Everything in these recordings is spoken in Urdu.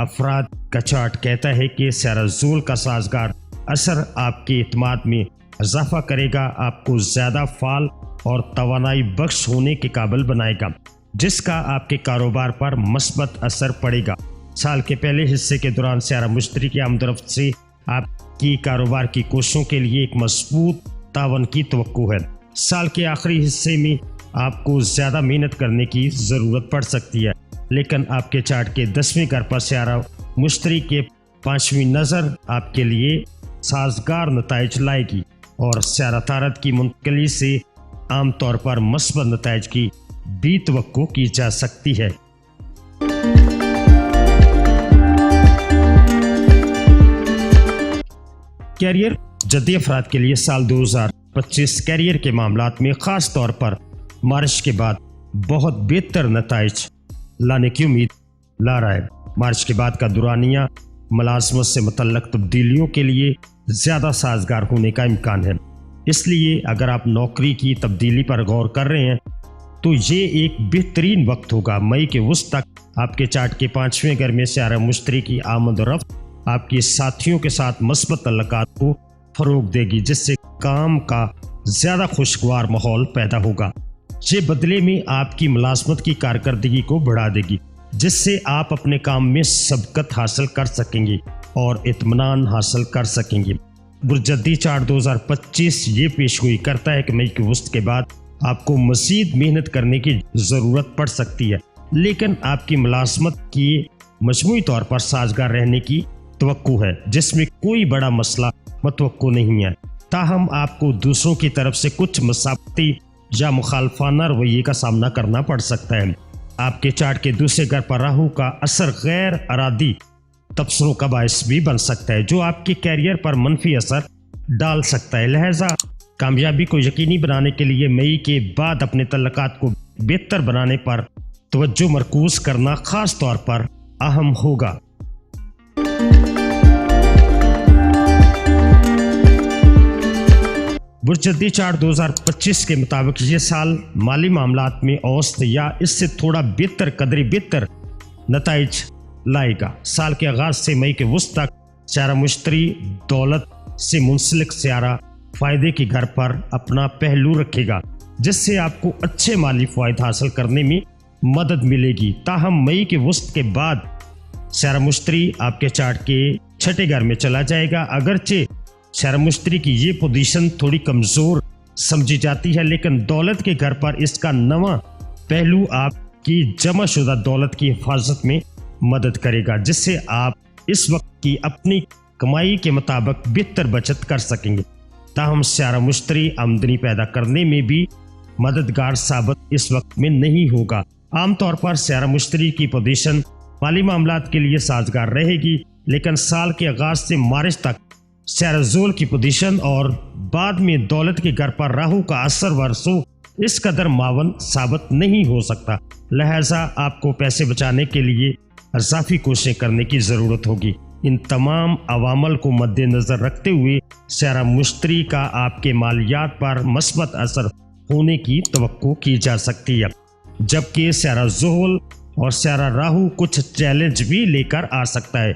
افراد کا چارٹ کہتا ہے کہ سیارہ زول کا سازگار اثر آپ کے اعتماد میں اضافہ کرے گا، آپ کو زیادہ فعال اور توانائی بخش ہونے کے قابل بنائے گا، جس کا آپ کے کاروبار پر مثبت اثر پڑے گا۔ سال کے پہلے حصے کے دوران سیارہ مشتری کی آمد و رفت سے آپ کی کاروبار کی کوششوں کے لیے ایک مضبوط تعاون کی توقع ہے۔ سال کے آخری حصے میں آپ کو زیادہ محنت کرنے کی ضرورت پڑ سکتی ہے، لیکن آپ کے چارٹ کے 10ویں گھر پر سیارہ مشتری کے 5ویں نظر آپ کے لیے سازگار نتائج لائے گی اور سیارہ طارد کی منتقلی سے عام طور پر مثبت نتائج کی بھی توقع کی جا سکتی ہے۔ کیریئر جدی افراد کے لیے سال 2025 کیریئر کے معاملات میں خاص طور پر مارچ کے بعد بہت بہتر نتائج لانے کی امید لا رہا ہے۔ مارچ کے بعد کا دورانیہ ملازمت سے متعلق تبدیلیوں کے لیے زیادہ سازگار ہونے کا امکان ہے، اس لیے اگر آپ نوکری کی تبدیلی پر غور کر رہے ہیں تو یہ ایک بہترین وقت ہوگا۔ مئی کے وسط تک آپ کے چارٹ کے 5ویں گھر میں سیارہ مشتری کی آمد و رفت آپ کے ساتھیوں کے ساتھ مثبت تعلقات کو فروغ دے گی، جس سے کام کا زیادہ خوشگوار ماحول پیدا ہوگا۔ یہ بدلے میں آپ کی ملازمت کی کارکردگی کو بڑھا دے گی، جس سے آپ اپنے کام میں سبقت حاصل کر سکیں گے اور اطمینان حاصل کر سکیں گے۔ برجدی چارٹ 2025 یہ پیشگوئی کرتا ہے کہ مئی کے وسط کے بعد آپ کو مزید محنت کرنے کی ضرورت پڑ سکتی ہے، لیکن آپ کی ملازمت کی مجموعی طور پر سازگار رہنے کی توقع ہے، جس میں کوئی بڑا مسئلہ متوقع نہیں ہے۔ تاہم آپ کو دوسروں کی طرف سے کچھ مسابقتی یا مخالفانہ رویے کا سامنا کرنا پڑ سکتا ہے۔ آپ کے چارٹ کے دوسرے گھر پر راہو کا اثر غیر ارادی تبصروں کا باعث بھی بن سکتا ہے، جو آپ کے کیریئر پر منفی اثر ڈال سکتا ہے۔ لہذا کامیابی کو یقینی بنانے کے لیے مئی کے بعد اپنے تعلقات کو بہتر بنانے پر توجہ مرکوز کرنا خاص طور پر اہم ہوگا۔ برجدی چارٹ 2025 کے مطابق یہ سال مالی معاملات میں اوسط یا اس سے تھوڑا بہتر نتائج لائے گا۔ سال کے آغاز سے مئی کے وسط تک سیارہ مشتری دولت سے منسلک سیارہ فائدے کے گھر پر اپنا پہلو رکھے گا، جس سے آپ کو اچھے مالی فوائد حاصل کرنے میں مدد ملے گی۔ تاہم مئی کے وسط کے بعد سیارہ مشتری آپ کے چارٹ کے 6 گھر میں چلا جائے گا۔ اگرچہ سیارہ مشتری کی یہ پوزیشن تھوڑی کمزور سمجھی جاتی ہے، لیکن دولت کے گھر پر اس کا نواں پہلو آپ کی جمع شدہ دولت کی حفاظت میں مدد کرے گا، جس سے آپ اس وقت کی اپنی کمائی کے مطابق بہتر بچت کر سکیں گے۔ تاہم سیارہ مشتری آمدنی پیدا کرنے میں بھی مددگار ثابت اس وقت میں نہیں ہوگا۔ عام طور پر سیارہ مشتری کی پوزیشن مالی معاملات کے لیے سازگار رہے گی، لیکن سال کے آغاز سے مارچ تک سیارہ زول کی پوزیشن اور بعد میں دولت کے گھر پر راہو کا اثر و رسوخ اس قدر معاون ثابت نہیں ہو سکتا۔ لہٰذا آپ کو پیسے بچانے کے لیے اضافی کوششیں کرنے کی ضرورت ہوگی۔ ان تمام عوامل کو مد نظر رکھتے ہوئے سیارہ مشتری کا آپ کے مالیات پر مثبت اثر ہونے کی توقع کی جا سکتی ہے، جبکہ سیارہ زحل اور سیارہ راہو کچھ چیلنج بھی لے کر آ سکتا ہے۔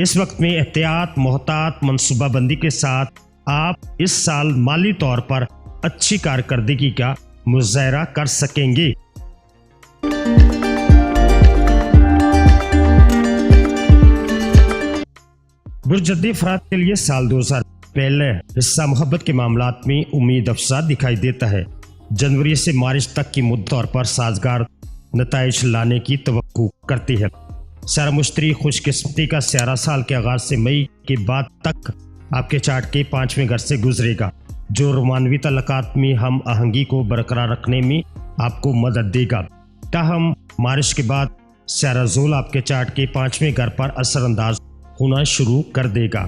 اس وقت میں احتیاط، محتاط منصوبہ بندی کے ساتھ آپ اس سال مالی طور پر اچھی کارکردگی کا مظاہرہ کر سکیں گے۔ برجدی افراد کے لیے سال 2000 پہلے حصہ محبت کے معاملات میں امید افزا دکھائی دیتا ہے۔ جنوری سے مارچ تک کی مدت طور پر سازگار نتائج لانے کی توقع کرتی ہے۔ سیارہ مشتری خوش قسمتی کا سیارہ سال کے آغاز سے مئی کے بعد تک آپ کے چارٹ کے 5ویں گھر سے گزرے گا، جو رومانوی تعلقات میں ہم آہنگی کو برقرار رکھنے میں آپ کو مدد دے گا۔ تاہم مارچ کے بعد سیارہ زول آپ کے چارٹ کے 5ویں گھر پر اثر انداز ہونا شروع کر دے گا۔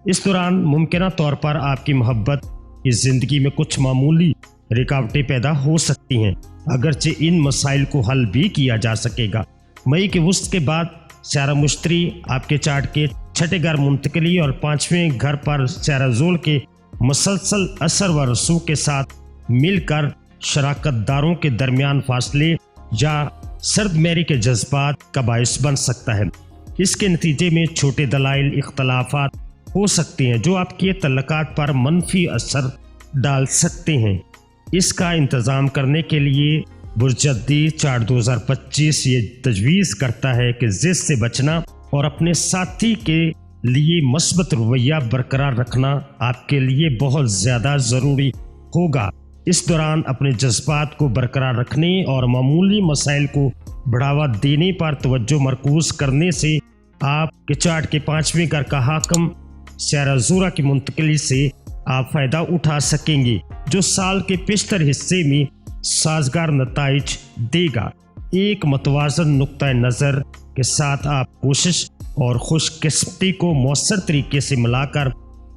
اس دوران ممکنہ طور پر آپ کی محبت کی زندگی میں کچھ معمولی رکاوٹیں پیدا ہو سکتی ہیں، اگرچہ ان مسائل کو حل بھی کیا جا سکے گا۔ مئی کے وسط کے بعد سیارہ مشتری آپ کے چارٹ کے 6 گھر منتقلی اور 5ویں گھر پر سیارہ زول کے مسلسل اثر و رسوخ کے ساتھ مل کر شراکت داروں کے درمیان فاصلے یا سرد میری کے جذبات کا باعث بن سکتا ہے۔ اس کے نتیجے میں چھوٹے دلائل اختلافات ہو سکتے ہیں جو آپ کے تعلقات پر منفی اثر ڈال سکتے ہیں۔ اس کا انتظام کرنے کے لیے برج جدی چارٹ 2025 یہ تجویز کرتا ہے کہ ضد سے بچنا اور اپنے ساتھی کے لیے مثبت رویہ برقرار رکھنا آپ کے لیے بہت زیادہ ضروری ہوگا۔ اس دوران اپنے جذبات کو برقرار رکھنے اور معمولی مسائل کو بڑھاوا دینے پر توجہ مرکوز کرنے سے آپ کے چارٹ کے 5ویں گھر کا حاکم سیارہ زورا کی منتقلی سے آپ فائدہ اٹھا سکیں گے جو سال کے بیشتر حصے میں سازگار نتائج دے گا۔ ایک متوازن نقطہ نظر کے ساتھ آپ کوشش اور خوش قسمتی کو مؤثر طریقے سے ملا کر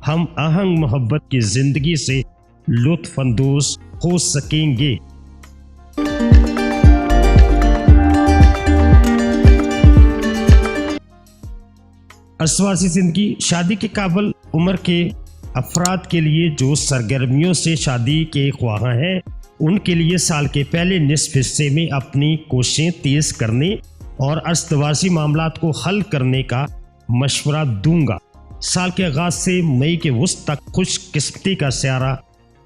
ہم آہنگ محبت کی زندگی سے لطف اندوز ہو سکیں گے۔ ازدواجی زندگی، شادی کے قابل عمر کے افراد کے لیے جو سرگرمیوں سے شادی کے خواہاں ہیں ان کے لیے سال کے پہلے نصف حصے میں اپنی کوششیں تیز کرنے اور ازدواجی معاملات کو حل کرنے کا مشورہ دوں گا۔ سال کے آغاز سے مئی کے وسط تک خوش قسمتی کا سیارہ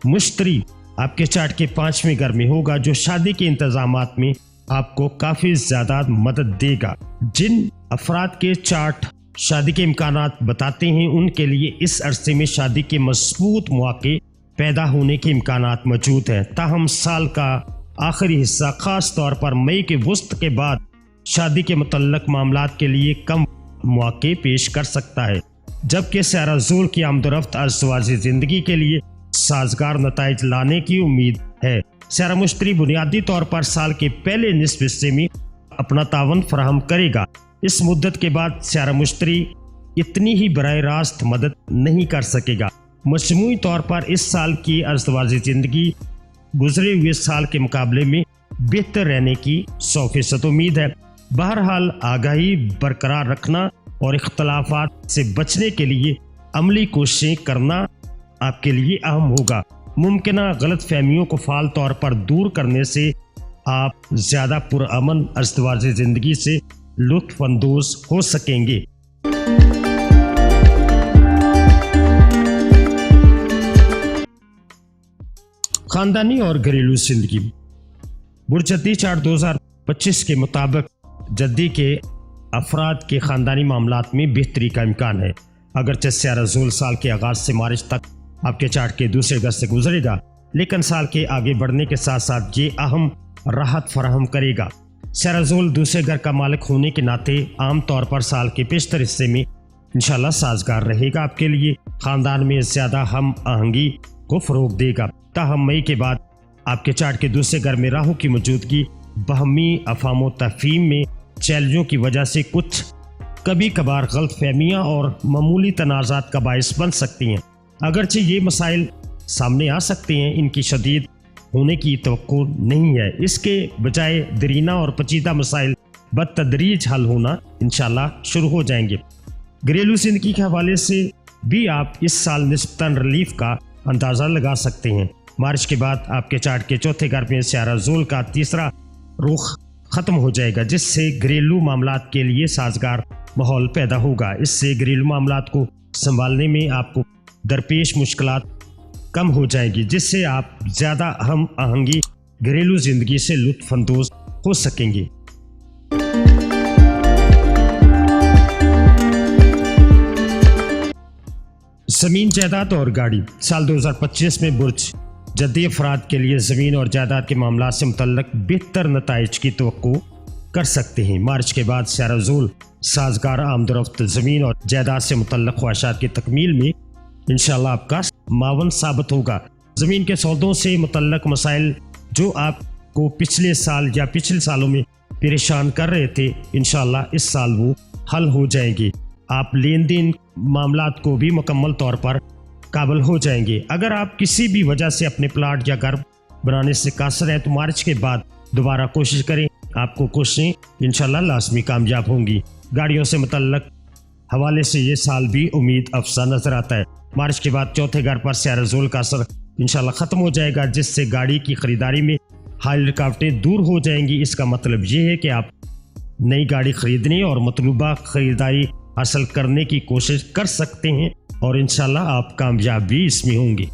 مشتری آپ کے چارٹ کے 5ویں گھر میں ہوگا جو شادی کے انتظامات میں آپ کو کافی زیادہ مدد دے گا۔ جن افراد کے چارٹ شادی کے امکانات بتاتے ہیں ان کے لیے اس عرصے میں شادی کے مضبوط مواقع پیدا ہونے کے امکانات موجود ہیں، تاہم سال کا آخری حصہ خاص طور پر مئی کے وسط کے بعد شادی کے متعلق معاملات کے لیے کم مواقع پیش کر سکتا ہے، جبکہ سیارہ زور کی آمد و رفت ازدواجی زندگی کے لیے سازگار نتائج لانے کی امید ہے۔ سیارہ مشتری بنیادی طور پر سال کے پہلے نصف حصے میں اپنا تعاون فراہم کرے گا۔ اس مدت کے بعد سیارہ مشتری اتنی ہی براہ راست مدد نہیں کر سکے گا۔ مجموعی طور پر اس سال کی ازدواجی زندگی گزرے ہوئے سال کے مقابلے میں بہتر رہنے کی 100% امید ہے۔ بہرحال آگاہی برقرار رکھنا اور اختلافات سے بچنے کے لیے عملی کوششیں کرنا آپ کے لیے اہم ہوگا۔ ممکنہ غلط فہمیوں کو فعال طور پر دور کرنے سے آپ زیادہ پرامن ازدواجی زندگی سے لطف اندوز ہو سکیں گے۔ خاندانی اور گھریلو زندگی، برج جدی چارٹ 2025 کے مطابق جدی کے افراد کے خاندانی معاملات میں بہتری کا امکان ہے۔ اگرچہ سیارہ زول سال کے آغاز سے مارچ تک آپ کے چارٹ کے دوسرے گھر سے گزرے گا، لیکن سال کے آگے بڑھنے کے ساتھ ساتھ یہ اہم راحت فراہم کرے گا۔ سیارہ زول دوسرے گھر کا مالک ہونے کے ناطے عام طور پر سال کے بیشتر حصے میں انشاءاللہ سازگار رہے گا، آپ کے لیے خاندان میں زیادہ ہم آہنگی کو فروغ دے گا۔ تاہم مئی کے بعد آپ کے چارٹ کے دوسرے گھر میں راہو کی موجودگی باہمی افہام و تفہیم میں چیلنجوں کی وجہ سے کچھ کبھی کبھار غلط فہمیاں اور معمولی تنازعات کا باعث بن سکتی ہیں۔ اگرچہ یہ مسائل سامنے آ سکتے ہیں، ان کی شدید ہونے کی توقع نہیں ہے۔ اس کے بجائے دیرینہ اور پیچیدہ مسائل بتدریج حل ہونا انشاءاللہ شروع ہو جائیں گے۔ گھریلو زندگی کے حوالے سے بھی آپ اس سال نسبتاً ریلیف کا اندازہ لگا سکتے ہیں۔ مارچ کے بعد آپ کے چارٹ کے چوتھے گھر میں سیارہ زول کا تیسرا رخ ختم ہو جائے گا، جس سے گھریلو معاملات کے لیے سازگار ماحول پیدا ہوگا۔ اس سے گھریلو معاملات کو سنبھالنے میں آپ کو درپیش مشکلات کم ہو جائیں گی، جس سے آپ زیادہ ہم آہنگی گھریلو زندگی سے لطف اندوز ہو سکیں گے۔ زمین، جائیداد اور گاڑی، سال 2025 میں برج جدی افراد کے لیے زمین اور جائیداد کے معاملات سے متعلق بہتر نتائج کی توقع کر سکتے ہیں۔ مارچ کے بعد سیارہ زول سازگار آمد و رفت زمین اور جائیداد سے متعلق خواہشات کی تکمیل میں انشاءاللہ آپ کا معاون ثابت ہوگا۔ زمین کے سودوں سے متعلق مسائل جو آپ کو پچھلے سال یا پچھلے سالوں میں پریشان کر رہے تھے، انشاءاللہ اس سال وہ حل ہو جائیں گے۔ آپ لین دین معاملات کو بھی مکمل طور پر قابل ہو جائیں گے۔ اگر آپ کسی بھی وجہ سے اپنے پلاٹ یا گھر بنانے سے قاصر ہیں تو مارچ کے بعد دوبارہ کوشش کریں، آپ کو کوششیں انشاءاللہ لازمی کامیاب ہوں گی۔ گاڑیوں سے متعلق حوالے سے یہ سال بھی امید افزا نظر آتا ہے۔ مارچ کے بعد چوتھے گھر پر سیارہ زول کا اثر انشاءاللہ ختم ہو جائے گا، جس سے گاڑی کی خریداری میں حائل رکاوٹیں دور ہو جائیں گی۔ اس کا مطلب یہ ہے کہ آپ نئی گاڑی خریدنے اور مطلوبہ خریداری حاصل کرنے کی کوشش کر سکتے ہیں اور انشاءاللہ آپ کامیاب بھی اس میں ہوں گے۔